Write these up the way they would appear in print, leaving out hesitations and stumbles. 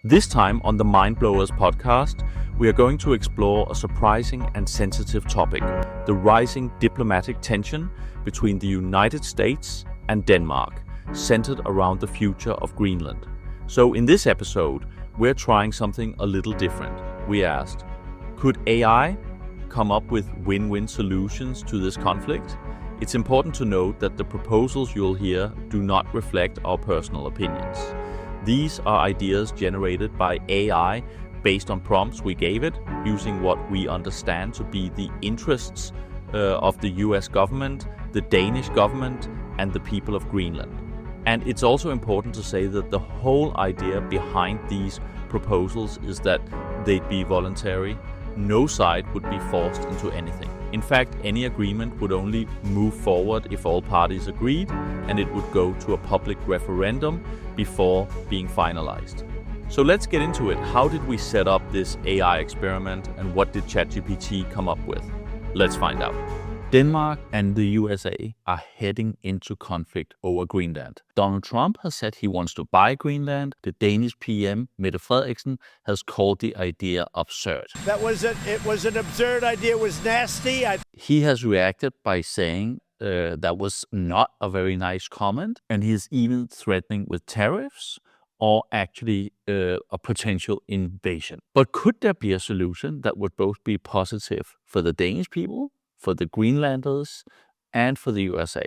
This time on the Mind Blowers podcast, we are going to explore a surprising and sensitive topic, the rising diplomatic tension between the United States and Denmark, centered around the future of Greenland. So in this episode, we're trying something a little different. We asked, could AI come up with win-win solutions to this conflict? It's important to note that the proposals you'll hear do not reflect our personal opinions. These are ideas generated by AI based on prompts we gave it, using what we understand to be the interests of the US government, the Danish government, and the people of Greenland. And it's also important to say that the whole idea behind these proposals is that they'd be voluntary. No side would be forced into anything. In fact, any agreement would only move forward if all parties agreed, and it would go to a public referendum before being finalized. So let's get into it. How did we set up this AI experiment, and what did Chat GPT come up with? Let's find out. Denmark and the USA are heading into conflict over Greenland. Donald Trump has said he wants to buy Greenland. The Danish PM, Mette Frederiksen, has called the idea absurd. It was an absurd idea. It was nasty. He has reacted by saying that was not a very nice comment, and he is even threatening with tariffs or actually a potential invasion. But could there be a solution that would both be positive for the Danish people, for the Greenlanders, and for the USA?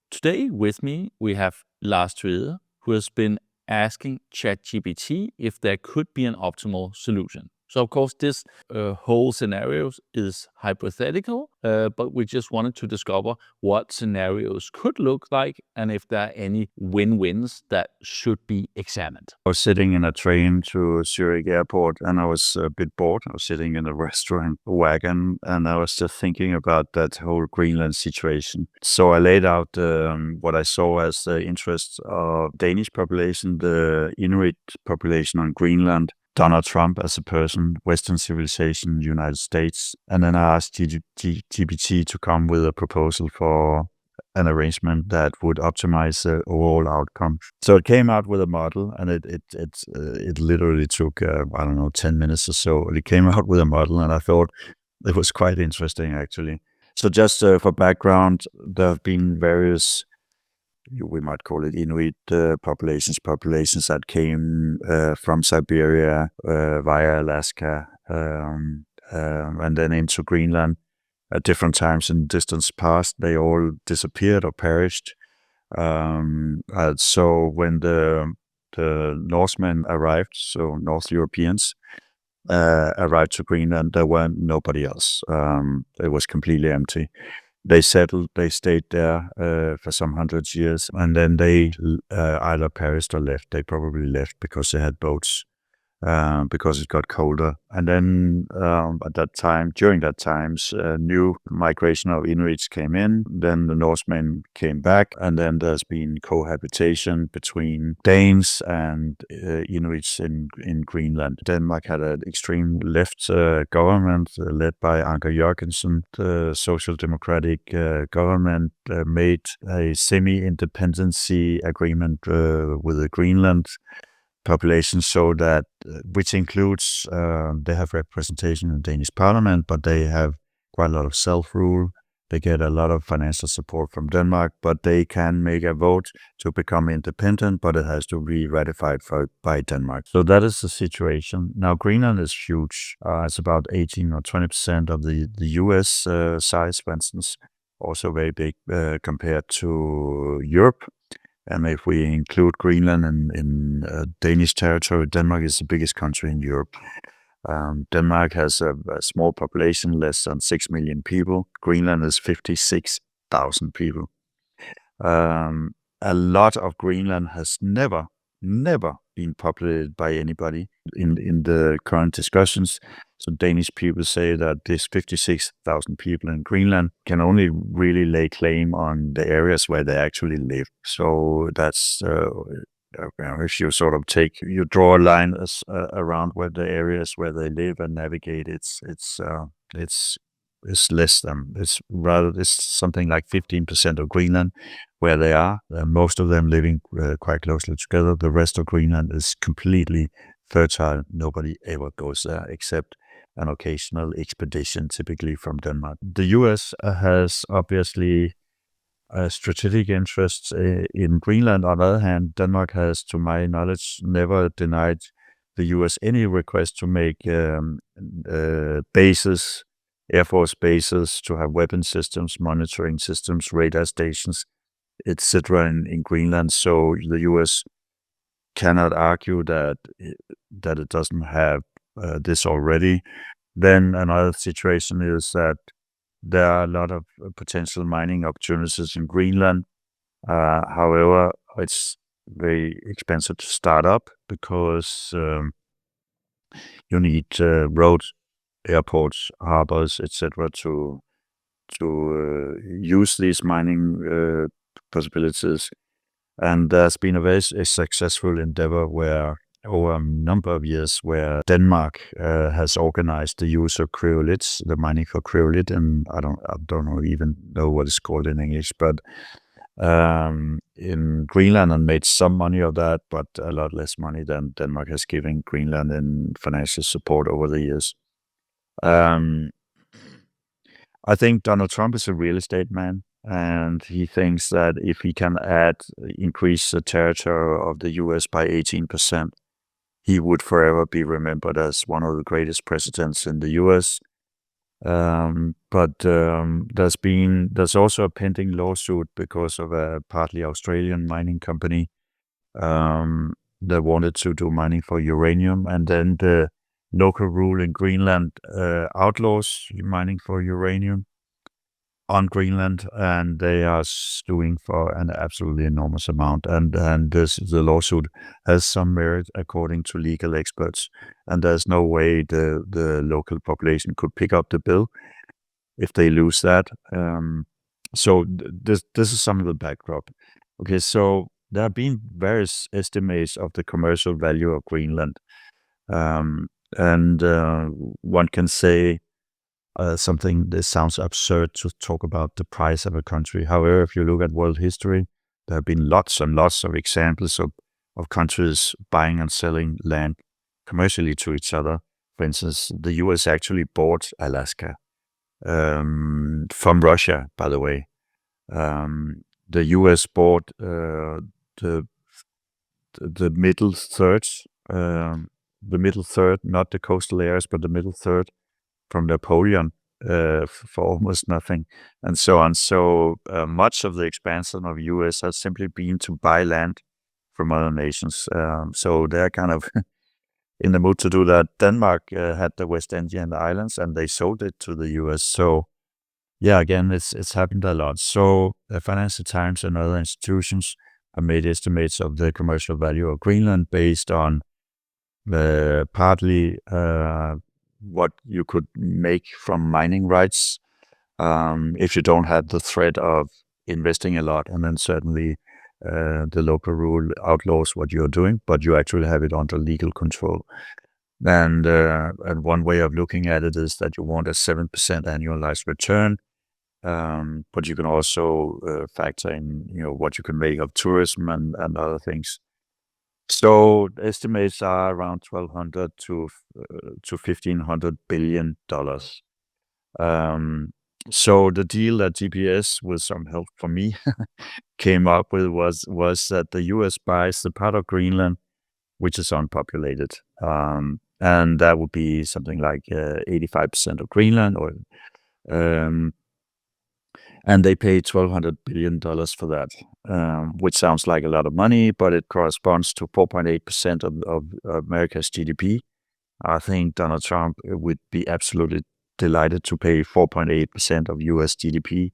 Today with me, we have Lars Tvede, who has been asking ChatGPT if there could be an optimal solution. So, of course, this whole scenario is hypothetical, but we just wanted to discover what scenarios could look like and if there are any win-wins that should be examined. I was sitting in a train to Zurich airport and I was a bit bored. I was sitting in a restaurant wagon and I was just thinking about that whole Greenland situation. So I laid out what I saw as the interests of Danish population, the Inuit population on Greenland, Donald Trump as a person, Western civilization, United States. And then I asked GPT to come with a proposal for an arrangement that would optimize the overall outcome. So it came out with a model, and it literally took, 10 minutes or so. It came out with a model, and I thought it was quite interesting, actually. So just for background, there have been various, we might call it Inuit populations that came from Siberia via Alaska and then into Greenland at different times in distance past. They all disappeared or perished. So when the Norsemen arrived, so North Europeans arrived to Greenland, there were nobody else. It was completely empty. They settled, they stayed there for some hundreds of years, and then they either perished or left. They probably left because they had boats, because it got colder. And then during that time, new migration of Inuits came in. Then the Norsemen came back, and then there's been cohabitation between Danes and Inuits in Greenland. Denmark had an extreme left government led by Anker Jørgensen. The social democratic government made a semi-independency agreement with the Greenland population, so that which includes they have representation in the Danish parliament, but they have quite a lot of self-rule. They get a lot of financial support from Denmark, but they can make a vote to become independent, but it has to be ratified by Denmark. So that is the situation. Now, Greenland is huge. It's about 18 or 20% of the US size, for instance, also very big compared to Europe. And if we include Greenland in Danish territory, Denmark is the biggest country in Europe. Denmark has a small population, less than 6 million people. Greenland is 56,000 people. A lot of Greenland has never been populated by anybody in the current discussions. So Danish people say that this 56,000 people in Greenland can only really lay claim on the areas where they actually live. So that's if you sort of you draw a line around where the areas where they live and navigate, it's less than, it's something like 15% of Greenland where they are. Most of them living quite closely together. The rest of Greenland is completely fertile. Nobody ever goes there except an occasional expedition, typically from Denmark. The US has obviously strategic interests in Greenland. On the other hand, Denmark has, to my knowledge, never denied the US any request to make bases, Air Force bases, to have weapon systems, monitoring systems, radar stations, etc. in Greenland. So the US cannot argue that it doesn't have this already. Then another situation is that there are a lot of potential mining opportunities in Greenland. However, it's very expensive to start up because you need roads, airports, harbors, etc. to use these mining possibilities. And there's been a very successful endeavor where, over a number of years, where Denmark has organized the use of cryolites, the mining for cryolite, and I don't even know what it's called in English, but in Greenland, and made some money of that, but a lot less money than Denmark has given Greenland in financial support over the years. I think Donald Trump is a real estate man, and he thinks that if he can increase the territory of the US by 18%, he would forever be remembered as one of the greatest presidents in the US. But there's also a pending lawsuit because of a partly Australian mining company that wanted to do mining for uranium, and then the local rule in Greenland outlaws mining for uranium on Greenland, and they are suing for an absolutely enormous amount. And the lawsuit has some merit according to legal experts, and there's no way the local population could pick up the bill if they lose that. So this is some of the backdrop. Okay, so there have been various estimates of the commercial value of Greenland, and one can say something. This sounds absurd to talk about the price of a country. However, if you look at world history, there have been lots and lots of examples of countries buying and selling land commercially to each other. For instance, the US actually bought Alaska from Russia, by the way. The US bought the middle third, not the coastal areas, but the middle third from Napoleon for almost nothing, and so on. So much of the expansion of US has simply been to buy land from other nations. So they're kind of in the mood to do that. Denmark had the West Indian Islands, and they sold it to the US. So yeah, again, it's happened a lot. So the Financial Times and other institutions have made estimates of the commercial value of Greenland based on partly what you could make from mining rights if you don't have the threat of investing a lot, and then certainly the local rule outlaws what you're doing, but you actually have it under legal control. And one way of looking at it is that you want a 7% annualized return, but you can also factor in, what you can make of tourism and other things. So estimates are around $1,200 to $1,500 billion. So the deal that GPS, with some help from me, came up with was that the US buys the part of Greenland which is unpopulated, and that would be something like 85% of Greenland, or and they pay $1,200 billion for that, which sounds like a lot of money, but it corresponds to 4.8% of America's GDP. I think Donald Trump would be absolutely delighted to pay 4.8% of US GDP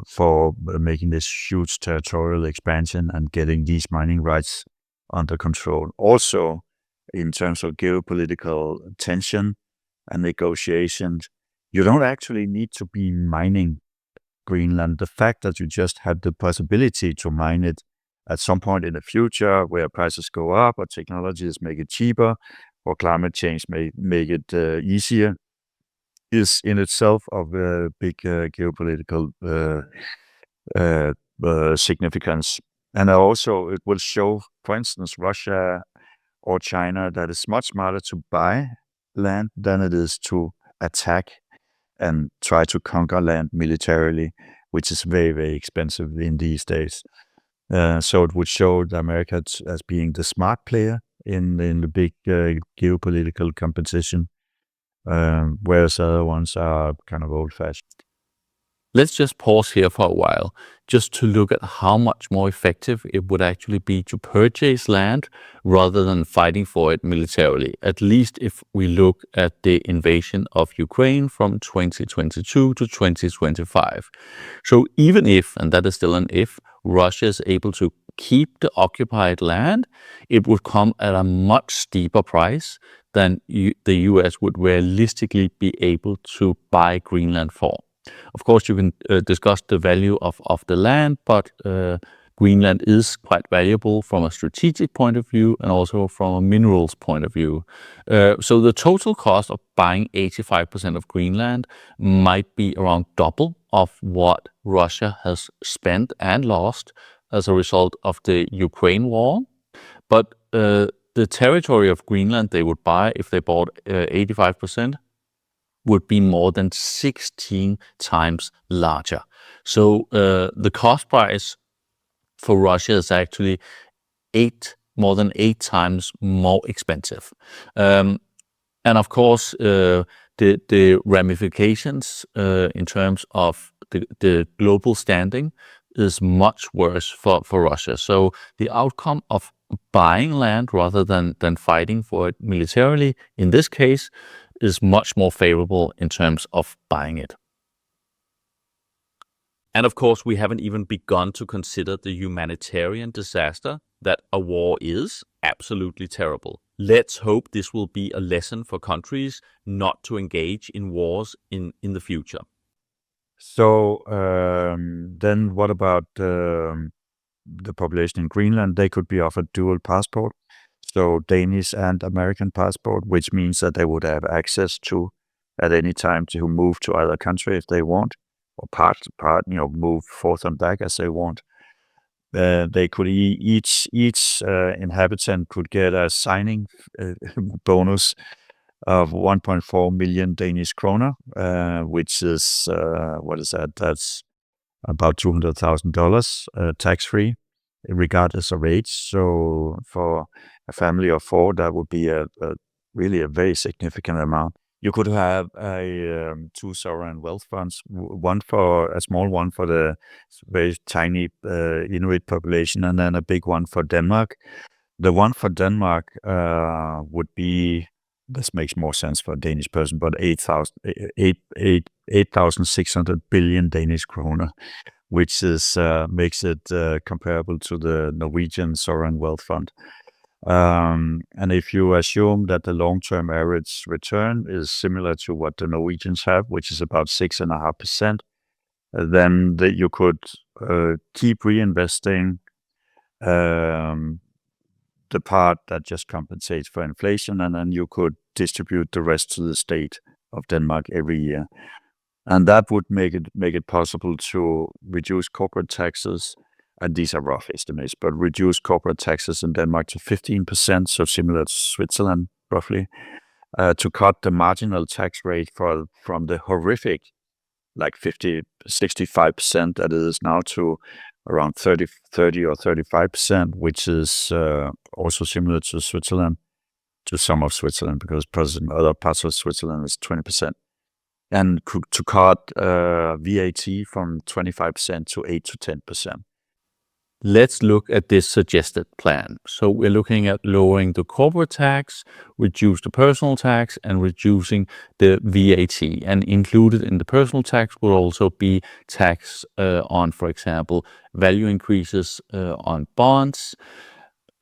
for making this huge territorial expansion and getting these mining rights under control. Also, in terms of geopolitical tension and negotiations, you don't actually need to be mining Greenland. The fact that you just have the possibility to mine it at some point in the future, where prices go up, or technologies make it cheaper, or climate change may make it easier, is in itself of a big geopolitical significance. And also, it will show, for instance, Russia or China that it's much smarter to buy land than it is to attack and try to conquer land militarily, which is very, very expensive in these days. So it would show America as being the smart player in the big geopolitical competition, whereas other ones are kind of old-fashioned. Let's just pause here for a while, just to look at how much more effective it would actually be to purchase land rather than fighting for it militarily, at least if we look at the invasion of Ukraine from 2022 to 2025. So even if, and that is still an if, Russia is able to keep the occupied land, it would come at a much steeper price than the US would realistically be able to buy Greenland for. Of course, you can discuss the value of the land, but Greenland is quite valuable from a strategic point of view and also from a minerals point of view. So the total cost of buying 85% of Greenland might be around double of what Russia has spent and lost as a result of the Ukraine war. But the territory of Greenland they would buy if they bought 85% would be more than 16 times larger. So the cost price for Russia is actually more than 8 times more expensive. And of course, the ramifications in terms of the global standing is much worse for Russia. So the outcome of buying land rather than fighting for it militarily, in this case, is much more favorable in terms of buying it. And of course, we haven't even begun to consider the humanitarian disaster that a war is. Absolutely terrible. Let's hope this will be a lesson for countries not to engage in wars in the future. So then what about the population in Greenland? They could be offered dual passport, so Danish and American passport, which means that they would have access to, at any time, to move to either country if they want, or move forth and back as they want. They could each inhabitant could get a signing bonus of 1.4 million Danish kroner, which is what is that? That's about $200,000 tax-free, regardless of age. So for a family of 4, that would be really a very significant amount. You could have 2 sovereign wealth funds, a small one for the very tiny Inuit population, and then a big one for Denmark. The one for Denmark would be, this makes more sense for a Danish person, but 8,600 billion Danish kroner, which is makes it comparable to the Norwegian sovereign wealth fund. And if you assume that the long-term average return is similar to what the Norwegians have, which is about 6.5%, then you could keep reinvesting the part that just compensates for inflation, and then you could distribute the rest to the state of Denmark every year. And that would make it possible to reduce corporate taxes, and these are rough estimates, but reduce corporate taxes in Denmark to 15%, so similar to Switzerland, roughly, to cut the marginal tax rate from the horrific, like 65% that it is now, to around 30 or 35%, which is also similar to Switzerland, to some of Switzerland, because other parts of Switzerland is 20%. And to cut VAT from 25% to 8 to 10%. Let's look at this suggested plan. So we're looking at lowering the corporate tax, reduce the personal tax, and reducing the VAT. And included in the personal tax will also be tax on, for example, value increases on bonds.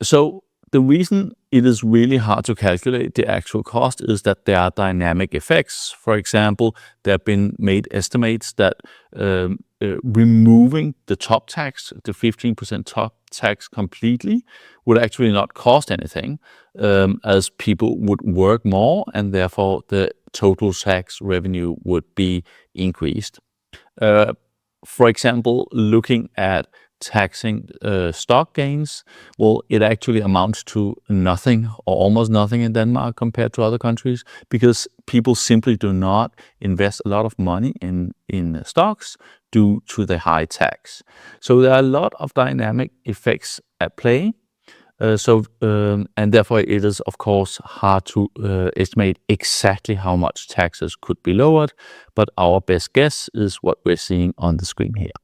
So the reason it is really hard to calculate the actual cost is that there are dynamic effects. For example, there have been made estimates that removing the top tax, the 15% top tax completely, would actually not cost anything, as people would work more and therefore the total tax revenue would be increased. For example, looking at taxing stock gains, well, it actually amounts to nothing or almost nothing in Denmark compared to other countries, because people simply do not invest a lot of money in stocks due to the high tax. So there are a lot of dynamic effects at play. And therefore it is, of course, hard to estimate exactly how much taxes could be lowered, but our best guess is what we're seeing on the screen here.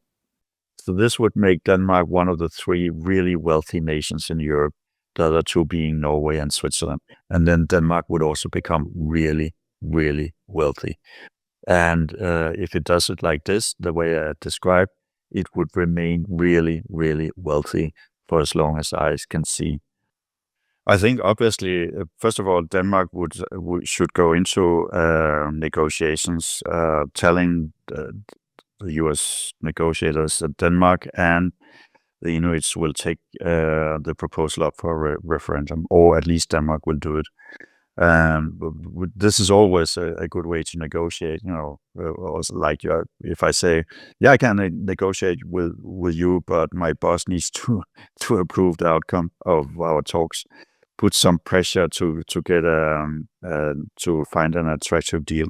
So this would make Denmark one of the three really wealthy nations in Europe, the other two being Norway and Switzerland. And then Denmark would also become really, really wealthy. And if it does it like this, the way I described, it would remain really, really wealthy for as long as eyes can see. I think obviously, first of all, Denmark should go into negotiations, telling the U.S. negotiators that Denmark and the Inuits will take the proposal up for a referendum, or at least Denmark will do it. This is always a good way to negotiate. Also like if I say, yeah, I can negotiate with you, but my boss needs to approve the outcome of our talks. Put some pressure to get to find an attractive deal.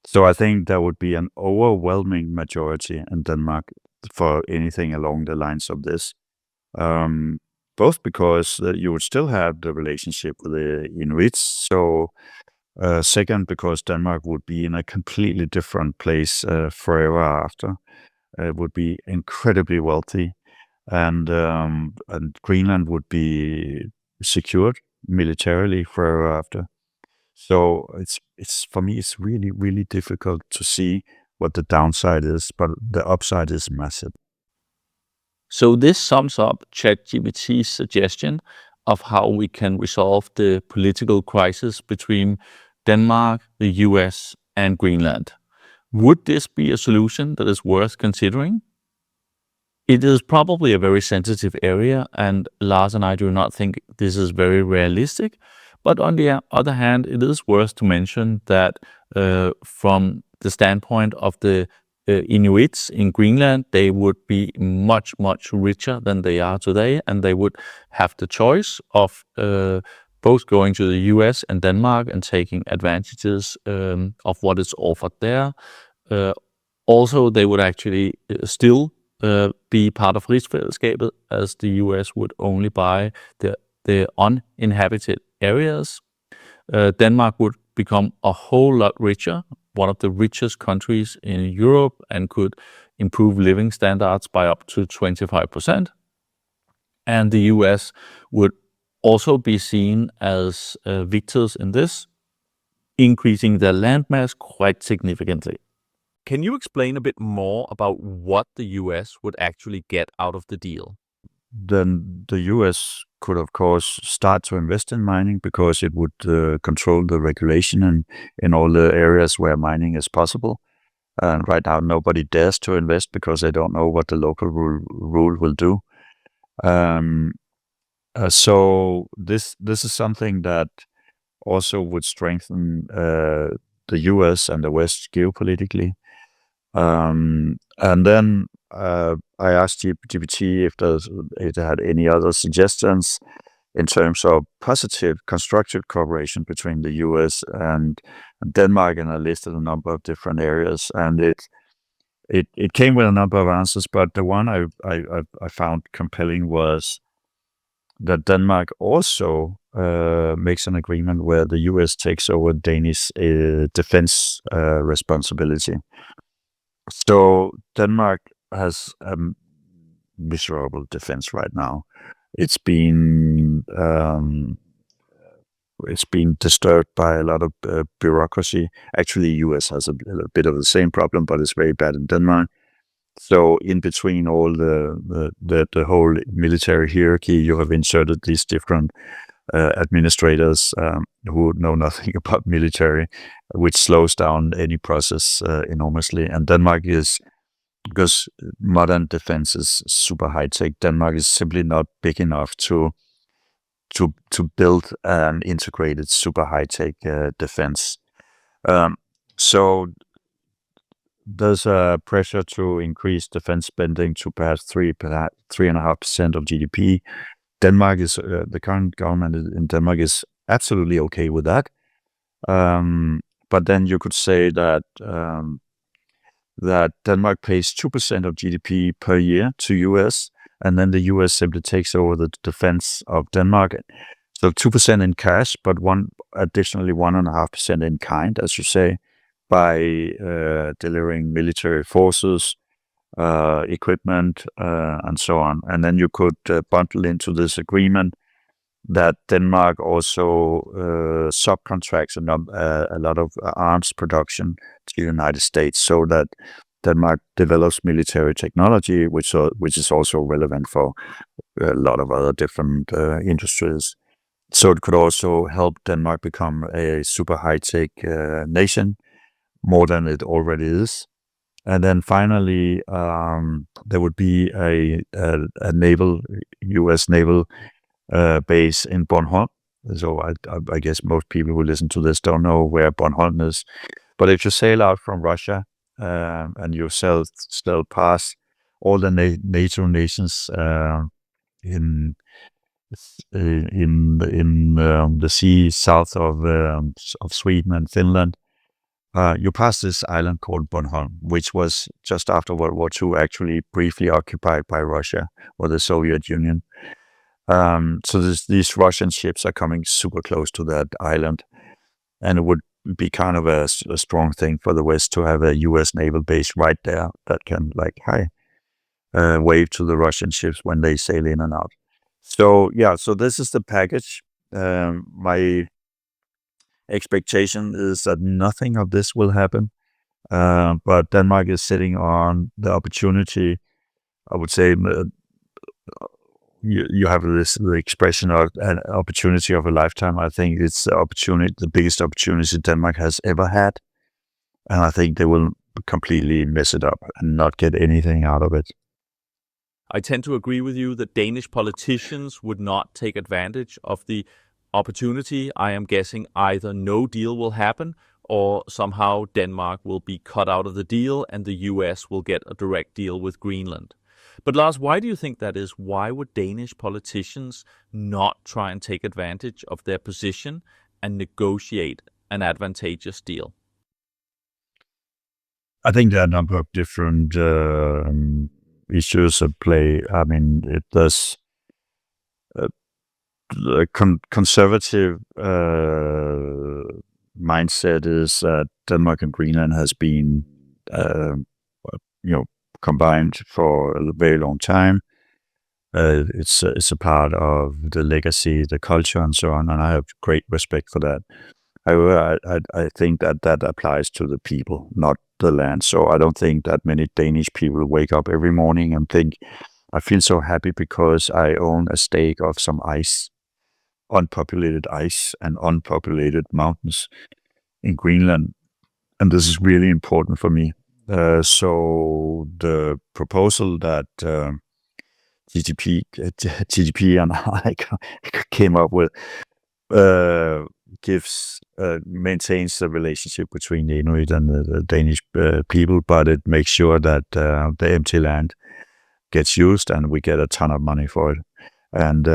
So I think there would be an overwhelming majority in Denmark for anything along the lines of this. Both because you would still have the relationship with the Inuits. So second, because Denmark would be in a completely different place forever after. It would be incredibly wealthy, and Greenland would be secured militarily forever after. So it's for me, it's really, really difficult to see what the downside is, but the upside is massive. So this sums up Chat GPT's suggestion of how we can resolve the political crisis between Denmark, the US, and Greenland. Would this be a solution that is worth considering? It is probably a very sensitive area, and Lars and I do not think this is very realistic. But on the other hand, it is worth to mention that from the standpoint of the Inuits in Greenland, they would be much, much richer than they are today, and they would have the choice of both going to the US and Denmark and taking advantages of what is offered there. Also, they would actually still be part of rigsfællesskabet, as the US would only buy the uninhabited areas. Denmark would become a whole lot richer, one of the richest countries in Europe, and could improve living standards by up to 25%. And the US would also be seen as victors in this, increasing their landmass quite significantly. Can you explain a bit more about what the US would actually get out of the deal? Then the US could, of course, start to invest in mining because it would control the regulation in all the areas where mining is possible. And right now, nobody dares to invest because they don't know what the local rule will do. So this is something that also would strengthen the US and the West geopolitically. And then I asked GPT if it had any other suggestions in terms of positive, constructive cooperation between the US and Denmark, and I listed a number of different areas, and it came with a number of answers, but the one I found compelling was that Denmark also makes an agreement where the US takes over Danish defense responsibility. So Denmark has a miserable defense right now. It's been disturbed by a lot of bureaucracy. Actually, US has a bit of the same problem, but it's very bad in Denmark. So in between all the whole military hierarchy, you have inserted these different administrators who know nothing about military, which slows down any process enormously. And Denmark is, because modern defense is super high tech, Denmark is simply not big enough to build an integrated super high tech defense. So there's a pressure to increase defense spending to perhaps 3.5% of GDP. Denmark is the current government in Denmark is absolutely okay with that. But then you could say that that Denmark pays 2% of GDP per year to US, and then the US simply takes over the defense of Denmark. So 2% in cash, but additionally 1.5% in kind, as you say, by delivering military forces, equipment, and so on. And then you could bundle into this agreement that Denmark also subcontracts a lot of arms production to the United States, so that Denmark develops military technology, which is also relevant for a lot of other different industries. So it could also help Denmark become a super high-tech nation, more than it already is. And then finally, there would be a U.S. naval base in Bornholm. So I guess most people who listen to this don't know where Bornholm is. But if you sail out from Russia and you sail past all the NATO nations in the sea south of Sweden and Finland, you pass this island called Bornholm, which was just after World War II actually briefly occupied by Russia or the Soviet Union. So these Russian ships are coming super close to that island, and it would be kind of a strong thing for the West to have a U.S. naval base right there that can wave to the Russian ships when they sail in and out. So so this is the package. My expectation is that nothing of this will happen, but Denmark is sitting on the opportunity. I would say you have the expression of an opportunity of a lifetime. I think it's the biggest opportunity Denmark has ever had, and I think they will completely mess it up and not get anything out of it. I tend to agree with you that Danish politicians would not take advantage of the opportunity. I am guessing either no deal will happen or somehow Denmark will be cut out of the deal and the US will get a direct deal with Greenland. But Lars, why do you think that is? Why would Danish politicians not try and take advantage of their position and negotiate an advantageous deal? I think there are a number of different issues at play. I mean, there's the conservative mindset is that Denmark and Greenland has been, combined for a very long time. It's a part of the legacy, the culture, and so on, and I have great respect for that. However, I think that applies to the people, not the land. So I don't think that many Danish people wake up every morning and think, I feel so happy because I own a stake of some ice, unpopulated ice and unpopulated mountains in Greenland. And this is really important for me. So the proposal that GDP and I came up with maintains the relationship between the Inuit and the Danish people, but it makes sure that the empty land gets used and we get a ton of money for it. And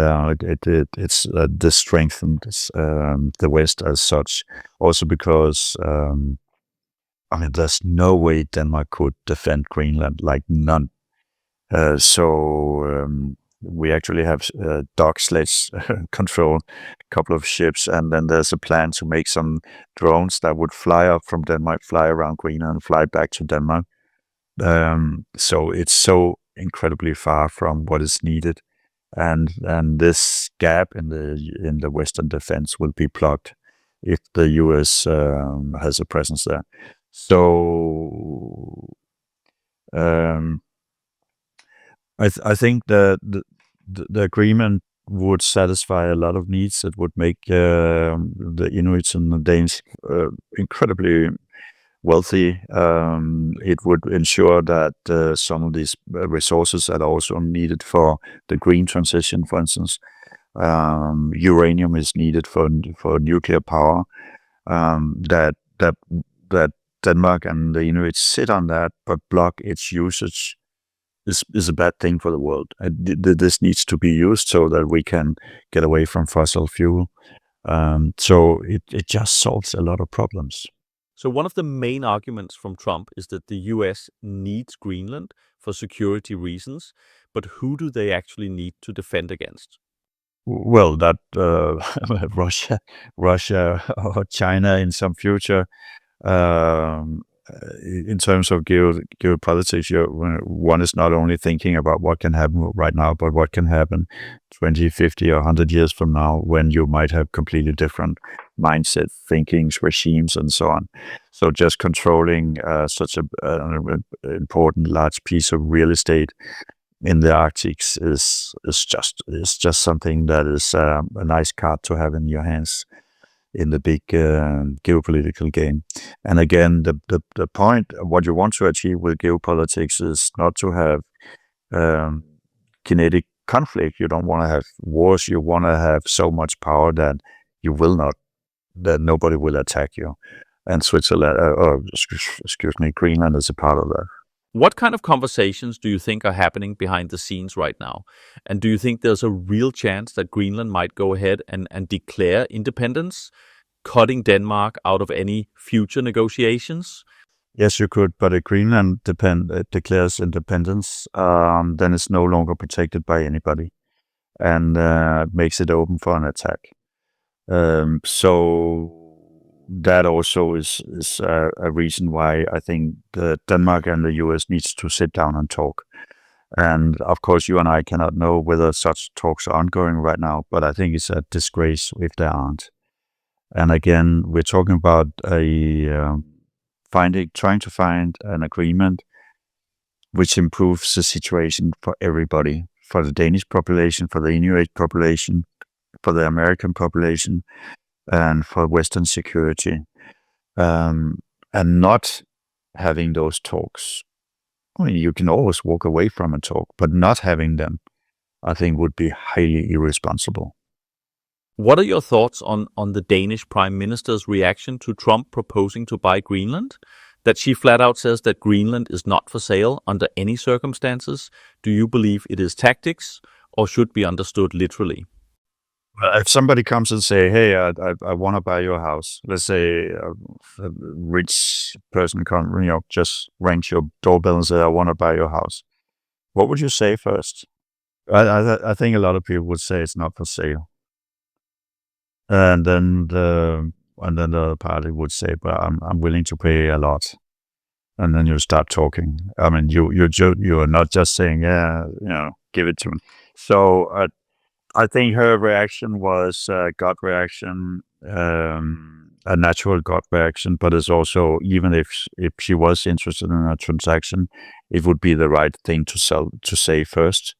this strengthens the West as such. Also because there's no way Denmark could defend Greenland, like none. So we actually have dog sledge control, a couple of ships, and then there's a plan to make some drones that would fly up from Denmark, fly around Greenland, and fly back to Denmark. So it's so incredibly far from what is needed, and this gap in the Western defense will be plugged if the US has a presence there. So I think the agreement would satisfy a lot of needs. It would make the Inuits and the Danes incredibly wealthy. It would ensure that some of these resources are also needed for the green transition, for instance. Uranium is needed for nuclear power. That Denmark and the Inuit sit on that, but block its usage is a bad thing for the world. This needs to be used so that we can get away from fossil fuel. So it just solves a lot of problems. So one of the main arguments from Trump is that the US needs Greenland for security reasons, but who do they actually need to defend against? Well, that Russia or China in some future. Um, in terms of geopolitics, one is not only thinking about what can happen right now, but what can happen 20, 50, or 100 years from now when you might have completely different mindset, thinkings, regimes, and so on. So just controlling such an important large piece of real estate in the Arctic is just something that is a nice card to have in your hands in the big geopolitical game. And again, the point, what you want to achieve with geopolitics is not to have kinetic conflict. You don't want to have wars. You want to have so much power that nobody will attack you. And Switzerland, excuse me, Greenland is a part of that. What kind of conversations do you think are happening behind the scenes right now? And do you think there's a real chance that Greenland might go ahead and declare independence, cutting Denmark out of any future negotiations? Yes, you could, but if Greenland declares independence, then it's no longer protected by anybody, and makes it open for an attack. So that also is a reason why I think Denmark and the US needs to sit down and talk. And of course, you and I cannot know whether such talks are ongoing right now, but I think it's a disgrace if they aren't. And again, we're talking about trying to find an agreement which improves the situation for everybody, for the Danish population, for the Inuit population, for the American population, and for Western security. And not having those talks. I mean, you can always walk away from a talk, but not having them, I think, would be highly irresponsible. What are your thoughts on the Danish Prime Minister's reaction to Trump proposing to buy Greenland? That she flat out says that Greenland is not for sale under any circumstances. Do you believe it is tactics or should be understood literally? If somebody comes and say, hey, I want to buy your house, let's say a rich person just rings your doorbell and say, I want to buy your house. What would you say first? I think a lot of people would say it's not for sale. And then the other party would say, but I'm willing to pay a lot. And then you start talking. I mean, you are not just saying, yeah, give it to me. So I think her reaction was a gut reaction, a natural gut reaction, but it's also, even if she was interested in a transaction, it would be the right thing to say first.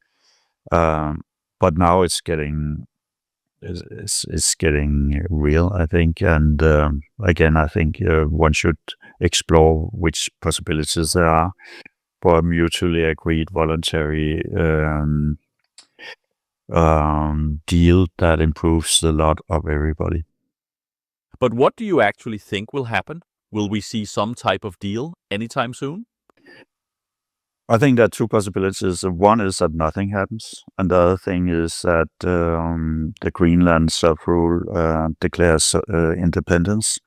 But now it's getting real, I think. And again, I think one should explore which possibilities there are for a mutually agreed voluntary deal that improves the lot of everybody. But what do you actually think will happen? Will we see some type of deal anytime soon? I think there are two possibilities. One is that nothing happens, and the other thing is that the Greenland self-rule declares independence,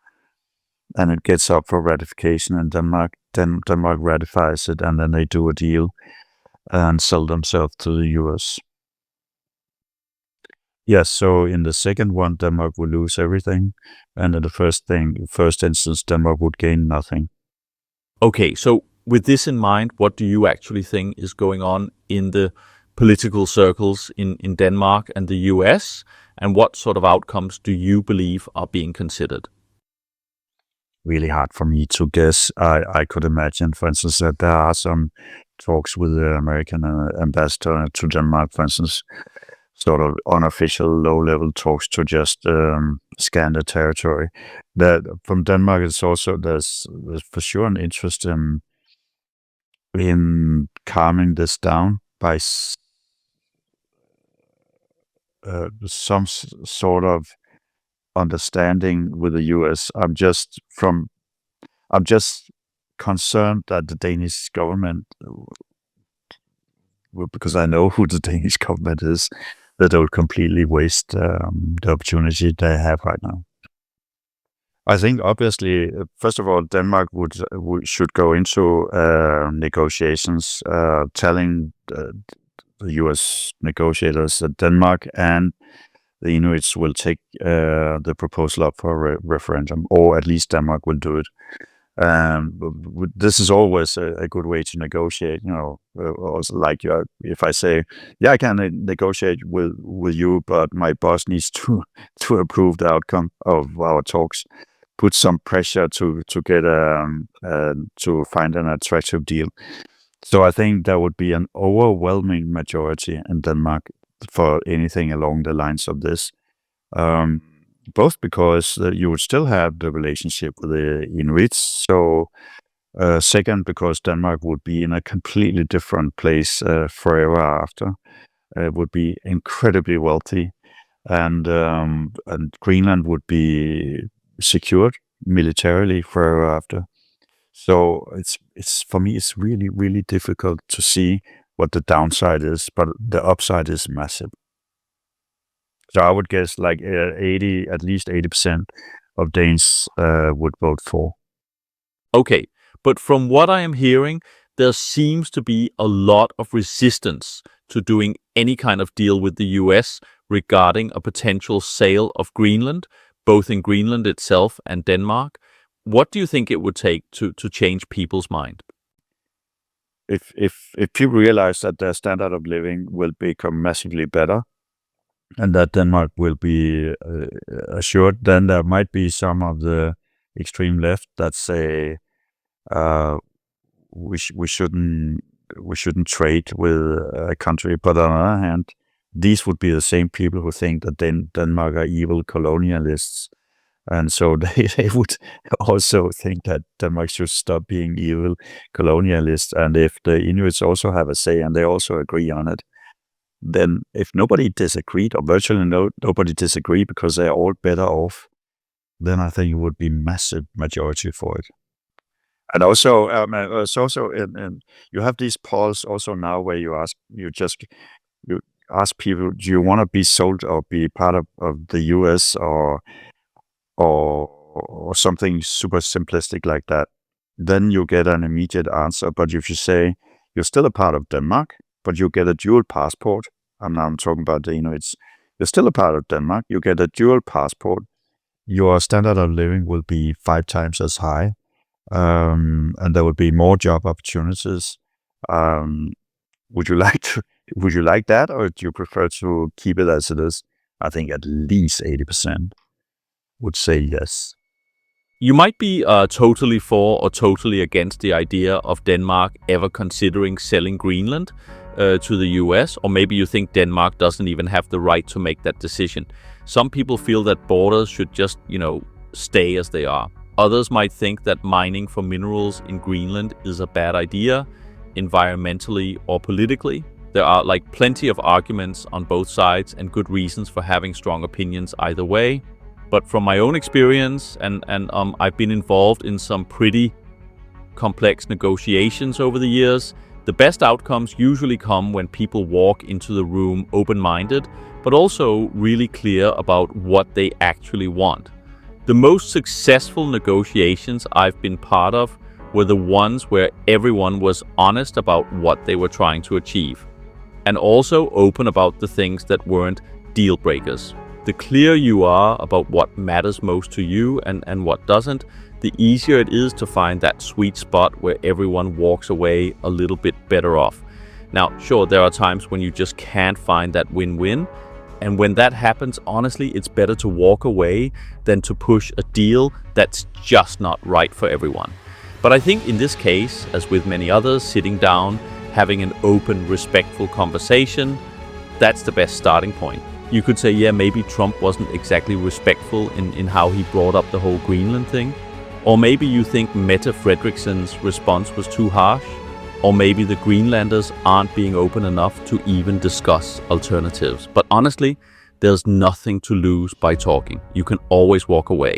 and it gets up for ratification in Denmark. Denmark ratifies it, and then they do a deal and sell themselves to the US. Yes, so in the second one, Denmark will lose everything, and in the first instance, Denmark would gain nothing. Okay, so with this in mind, what do you actually think is going on in the political circles in Denmark and the US, and what sort of outcomes do you believe are being considered? Really hard for me to guess. I could imagine, for instance, that there are some talks with the American ambassador to Denmark, for instance, sort of unofficial low-level talks to just scan the territory. That from Denmark, it's also there's for sure an interest in calming this down by some sort of understanding with the US. I'm just from I'm just concerned that the Danish government, because I know who the Danish government is, that they will completely waste the opportunity they have right now. I think obviously, first of all, Denmark should go into negotiations, telling the U.S. negotiators that Denmark and the Inuits will take the proposal up for a referendum, or at least Denmark will do it. This is always a good way to negotiate. Also like if I say, yeah, I can negotiate with you, but my boss needs to approve the outcome of our talks. Put some pressure to get to find an attractive deal. So I think there would be an overwhelming majority in Denmark for anything along the lines of this. Both because you would still have the relationship with the Inuits. So second, because Denmark would be in a completely different place forever after. It would be incredibly wealthy, and Greenland would be secured militarily forever after. So it's for me, it's really, really difficult to see what the downside is, but the upside is massive. So I would guess like at least 80% of Danes would vote for. Okay, but from what I am hearing, there seems to be a lot of resistance to doing any kind of deal with the US regarding a potential sale of Greenland, both in Greenland itself and Denmark. What do you think it would take to change people's mind? If people realize that their standard of living will become massively better, and that Denmark will be assured, then there might be some of the extreme left that say we shouldn't trade with a country. But on the other hand, these would be the same people who think that Denmark are evil colonialists, and so they would also think that Denmark should stop being evil colonialists. And if the Inuits also have a say and they also agree on it, then if nobody disagreed, or virtually nobody disagreed because they're all better off, then I think it would be massive majority for it. And also, it's also you have these polls also now where you ask people, do you want to be sold or be part of the US or something super simplistic like that? Then you get an immediate answer. But if you say you're still a part of Denmark, but you get a dual passport, and now I'm talking about the Inuits, you're still a part of Denmark, you get a dual passport, your standard of living will be 5 times as high, and there will be more job opportunities. Would you like that, or do you prefer to keep it as it is? I think at least 80% would say yes. You might be totally for or totally against the idea of Denmark ever considering selling Greenland to the US, or maybe you think Denmark doesn't even have the right to make that decision. Some people feel that borders should just, stay as they are. Others might think that mining for minerals in Greenland is a bad idea, environmentally or politically. There are plenty of arguments on both sides and good reasons for having strong opinions either way. But from my own experience, and I've been involved in some pretty complex negotiations over the years, the best outcomes usually come when people walk into the room open-minded, but also really clear about what they actually want. The most successful negotiations I've been part of were the ones where everyone was honest about what they were trying to achieve, and also open about the things that weren't deal breakers. The clearer you are about what matters most to you and what doesn't, the easier it is to find that sweet spot where everyone walks away a little bit better off. Now, sure, there are times when you just can't find that win-win, and when that happens, honestly, it's better to walk away than to push a deal that's just not right for everyone. But I think in this case, as with many others, sitting down, having an open, respectful conversation, that's the best starting point. You could say, yeah, maybe Trump wasn't exactly respectful in how he brought up the whole Greenland thing. Or maybe you think Mette Frederiksen's response was too harsh. Or maybe the Greenlanders aren't being open enough to even discuss alternatives. But honestly, there's nothing to lose by talking. You can always walk away.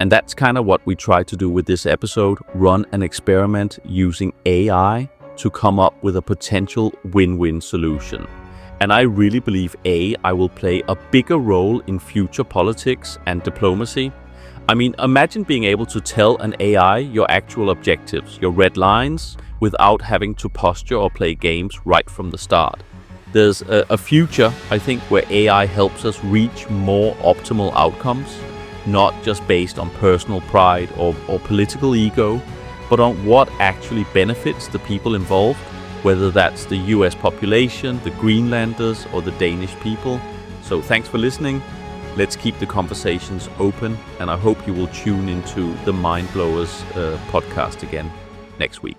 And that's kind of what we try to do with this episode, run an experiment using AI to come up with a potential win-win solution. And I really believe AI will play a bigger role in future politics and diplomacy. I mean, imagine being able to tell an AI your actual objectives, your red lines, without having to posture or play games right from the start. There's a future, I think, where AI helps us reach more optimal outcomes, not just based on personal pride or political ego, but on what actually benefits the people involved, whether that's the US population, the Greenlanders, or the Danish people. So thanks for listening. Let's keep the conversations open, and I hope you will tune into the Mind Blowers podcast again next week.